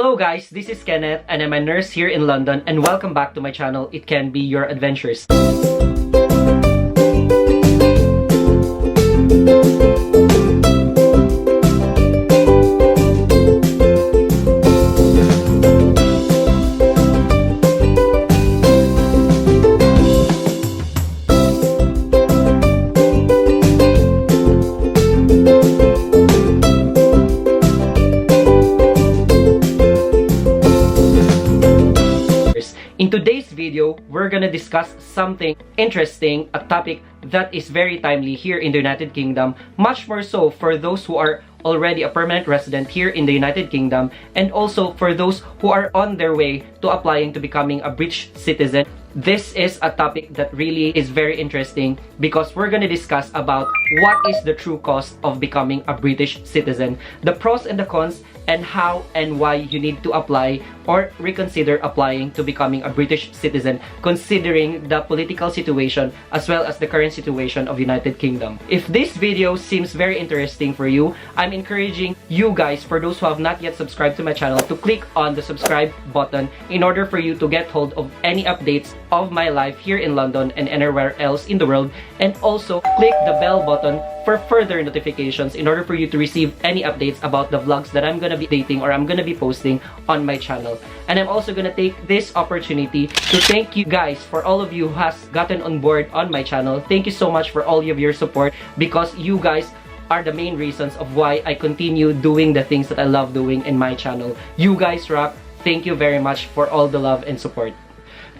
Hello guys, this is Kenneth and I'm a nurse here in London, and welcome back to my channel, It Can Be Your Adventures. In today's video, we're gonna discuss something interesting, a topic that is very timely here in the United Kingdom, much more so for those who are already a permanent resident here in the United Kingdom, and also for those who are on their way to applying to becoming a British citizen. This is a topic that really is very interesting because we're gonna discuss about what is the true cost of becoming a British citizen, the pros and the cons, and how and why you need to apply or reconsider applying to becoming a British citizen, considering the political situation as well as the current situation of United Kingdom. If this video seems very interesting for you, I'm encouraging you guys, for those who have not yet subscribed to my channel, to click on the subscribe button in order for you to get hold of any updates of my life here in London and anywhere else in the world, and also click the bell button for further notifications in order for you to receive any updates about the vlogs that I'm gonna be dating or I'm gonna be posting on my channel. And I'm also gonna take this opportunity to thank you guys, for all of you who has gotten on board on my channel. Thank you so much for all of your support, because you guys are the main reasons of why I continue doing the things that I love doing in my channel. You guys rock. Thank you very much for all the love and support.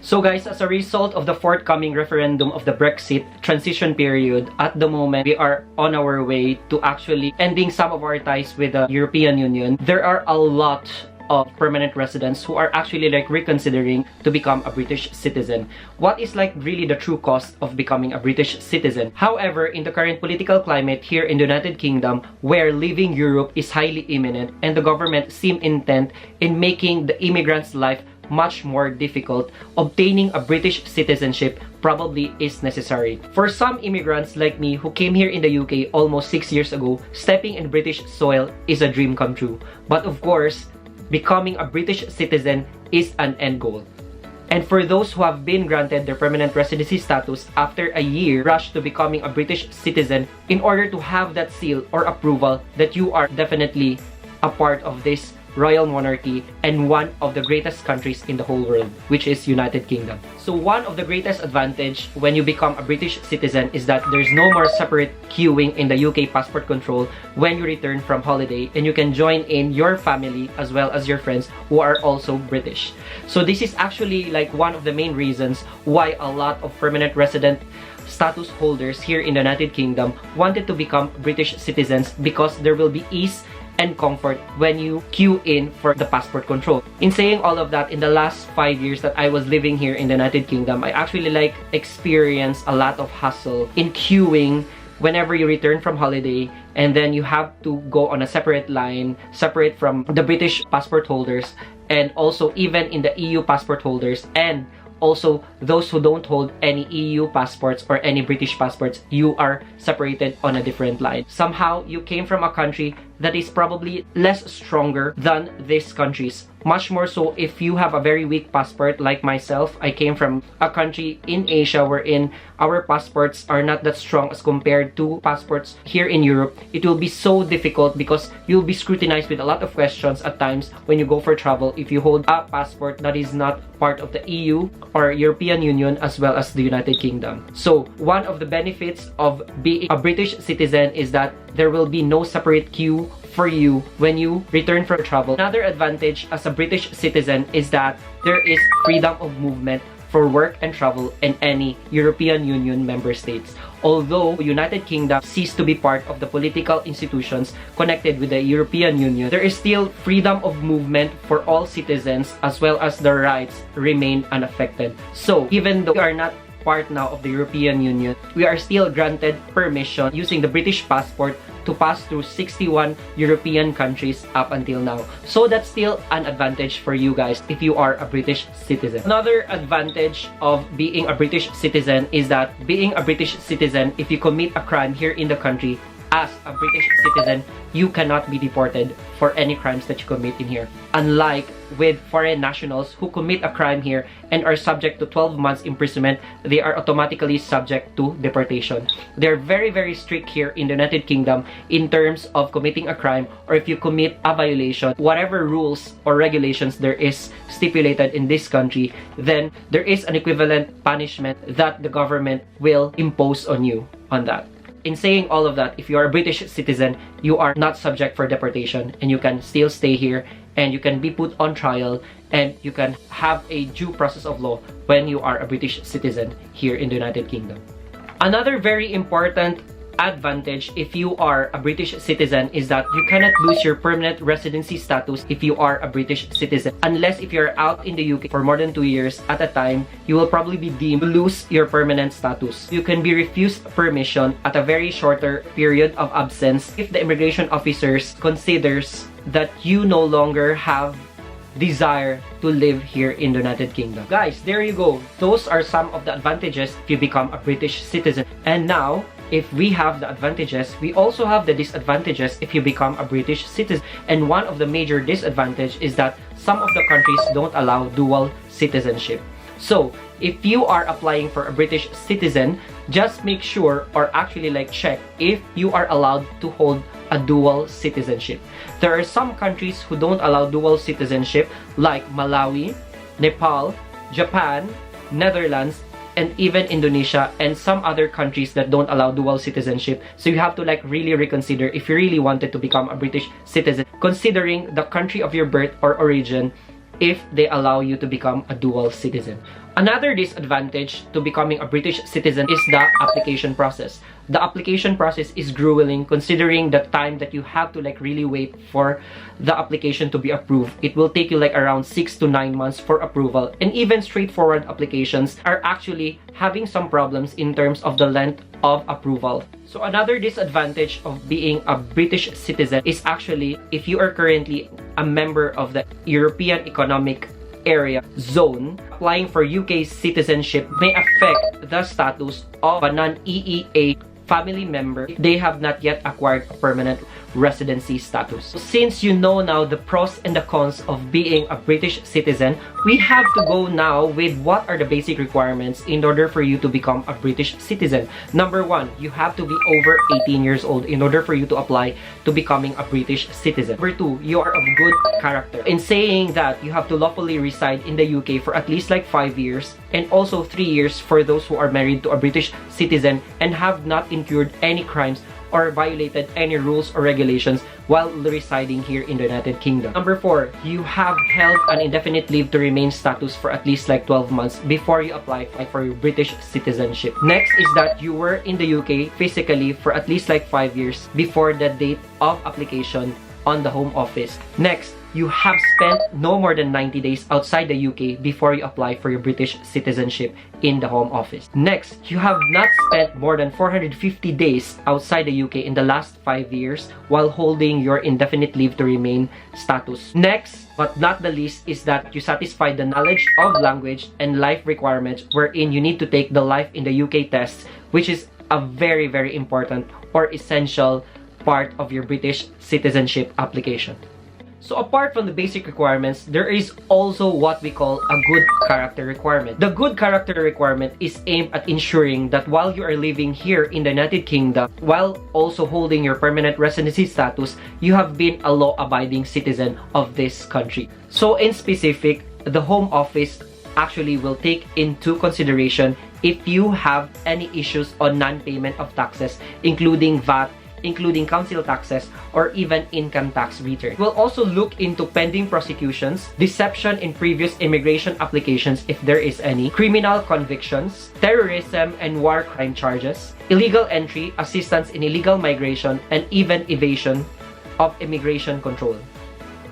So guys, as a result of the forthcoming referendum of the Brexit transition period, at the moment we are on our way to actually ending some of our ties with the European Union. There are a lot of permanent residents who are actually reconsidering to become a British citizen. What is really the true cost of becoming a British citizen? However, in the current political climate here in the United Kingdom, where leaving Europe is highly imminent and the government seem intent in making the immigrants' life much more difficult, obtaining a British citizenship probably is necessary. For some immigrants like me who came here in the UK almost 6 years ago, stepping in British soil is a dream come true. But of course, becoming a British citizen is an end goal. And for those who have been granted their permanent residency status after a year, rush to becoming a British citizen in order to have that seal or approval that you are definitely a part of this royal monarchy and one of the greatest countries in the whole world, which is United Kingdom. So one of the greatest advantage when you become a British citizen is that there's no more separate queuing in the UK passport control when you return from holiday, and you can join in your family as well as your friends who are also British. So this is actually one of the main reasons why a lot of permanent resident status holders here in the United Kingdom wanted to become British citizens, because there will be ease and comfort when you queue in for the passport control. In saying all of that, in the last 5 years that I was living here in the United Kingdom, I actually experienced a lot of hassle in queuing whenever you return from holiday, and then you have to go on a separate line, separate from the British passport holders, and also even in the EU passport holders, and also those who don't hold any EU passports or any British passports, you are separated on a different line. Somehow you came from a country that is probably less stronger than these countries. Much more so if you have a very weak passport like myself. I came from a country in Asia wherein our passports are not that strong as compared to passports here in Europe. It will be so difficult because you'll be scrutinized with a lot of questions at times when you go for travel if you hold a passport that is not part of the EU or European Union as well as the United Kingdom. So one of the benefits of being a British citizen is that there will be no separate queue for you when you return from travel. Another advantage as a British citizen is that there is freedom of movement for work and travel in any European Union member states. Although United Kingdom ceased to be part of the political institutions connected with the European Union, there is still freedom of movement for all citizens, as well as their rights remain unaffected. So even though we are not part now of the European Union, we are still granted permission using the British passport to pass through 61 European countries up until now. So that's still an advantage for you guys if you are a British citizen. Another advantage of being a British citizen is that being a British citizen, if you commit a crime here in the country, as a British citizen, you cannot be deported for any crimes that you commit in here. Unlike with foreign nationals who commit a crime here and are subject to 12 months imprisonment, they are automatically subject to deportation. They're very, very strict here in the United Kingdom in terms of committing a crime, or if you commit a violation, whatever rules or regulations there is stipulated in this country, then there is an equivalent punishment that the government will impose on you on that. In saying all of that, if you are a British citizen, you are not subject for deportation and you can still stay here and you can be put on trial and you can have a due process of law when you are a British citizen here in the United Kingdom. Another very important advantage if you are a British citizen is that you cannot lose your permanent residency status if you are a British citizen. Unless if you're out in the UK for more than 2 years at a time, you will probably be deemed to lose your permanent status. You can be refused permission at a very shorter period of absence if the immigration officers considers that you no longer have desire to live here in the United Kingdom. Guys, there you go. Those are some of the advantages if you become a British citizen. And now, if we have the advantages, we also have the disadvantages if you become a British citizen. And one of the major disadvantages is that some of the countries don't allow dual citizenship. So, if you are applying for a British citizen, just make sure, or actually check if you are allowed to hold a dual citizenship. There are some countries who don't allow dual citizenship like Malawi, Nepal, Japan, Netherlands, and even Indonesia, and some other countries that don't allow dual citizenship. So you have to really reconsider if you really wanted to become a British citizen, considering the country of your birth or origin, if they allow you to become a dual citizen. Another disadvantage to becoming a British citizen is the application process. The application process is grueling considering the time that you have to really wait for the application to be approved. It will take you around 6 to 9 months for approval, and even straightforward applications are actually having some problems in terms of the length of approval. So another disadvantage of being a British citizen is actually if you are currently a member of the European Economic Area zone, applying for UK citizenship may affect the status of a non-EEA family member if they have not yet acquired a permanent residency status. So since you know now the pros and the cons of being a British citizen, we have to go now with what are the basic requirements in order for you to become a British citizen. Number one, you have to be over 18 years old in order for you to apply to becoming a British citizen. Number two, you are of good character. In saying that, you have to lawfully reside in the UK for at least 5 years, and also 3 years for those who are married to a British citizen and have not incurred any crimes or violated any rules or regulations while residing here in the United Kingdom. Number four, you have held an indefinite leave to remain status for at least 12 months before you apply for your British citizenship. Next is that you were in the UK physically for at least 5 years before the date of application on the Home Office. Next, you have spent no more than 90 days outside the UK before you apply for your British citizenship in the Home Office. Next, you have not spent more than 450 days outside the UK in the last 5 years while holding your indefinite leave to remain status. Next, but not the least, is that you satisfy the knowledge of language and life requirements wherein you need to take the Life in the UK test, which is a very, very important or essential part of your British citizenship application. So apart from the basic requirements, there is also what we call a good character requirement. The good character requirement is aimed at ensuring that while you are living here in the United Kingdom, while also holding your permanent residency status, you have been a law-abiding citizen of this country. So in specific, the Home Office actually will take into consideration if you have any issues on non-payment of taxes, including VAT, including council taxes, or even income tax return. We'll also look into pending prosecutions, deception in previous immigration applications if there is any, criminal convictions, terrorism and war crime charges, illegal entry, assistance in illegal migration, and even evasion of immigration control.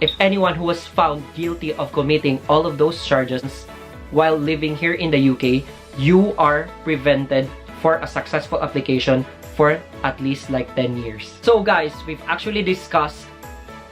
If anyone who was found guilty of committing all of those charges while living here in the UK, you are prevented for a successful application for at least 10 years. So guys, we've actually discussed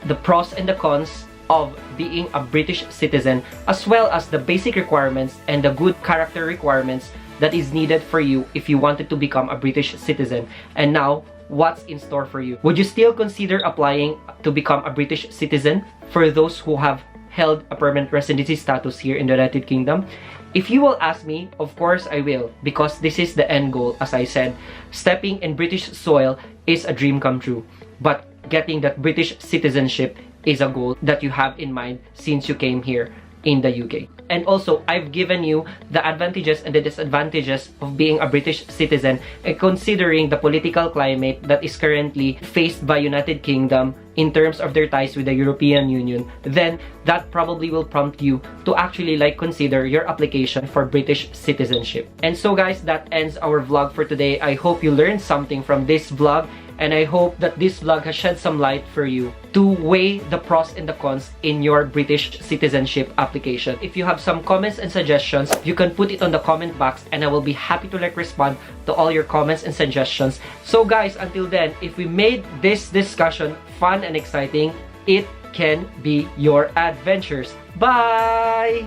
the pros and the cons of being a British citizen, as well as the basic requirements and the good character requirements that is needed for you if you wanted to become a British citizen. And now what's in store for you. Would you still consider applying to become a British citizen for those who have held a permanent residency status here in the United Kingdom? If you will ask me, of course I will, because this is the end goal. As I said, stepping in British soil is a dream come true, but getting that British citizenship is a goal that you have in mind since you came here in the UK. And also, I've given you the advantages and the disadvantages of being a British citizen, and considering the political climate that is currently faced by United Kingdom in terms of their ties with the European Union, then that probably will prompt you to actually consider your application for British citizenship. And so guys, that ends our vlog for today. I hope you learned something from this vlog, and I hope that this vlog has shed some light for you to weigh the pros and the cons in your British citizenship application. If you have some comments and suggestions, you can put it on the comment box, and I will be happy to respond to all your comments and suggestions. So guys, until then, if we made this discussion fun and exciting, it can be your adventures. Bye!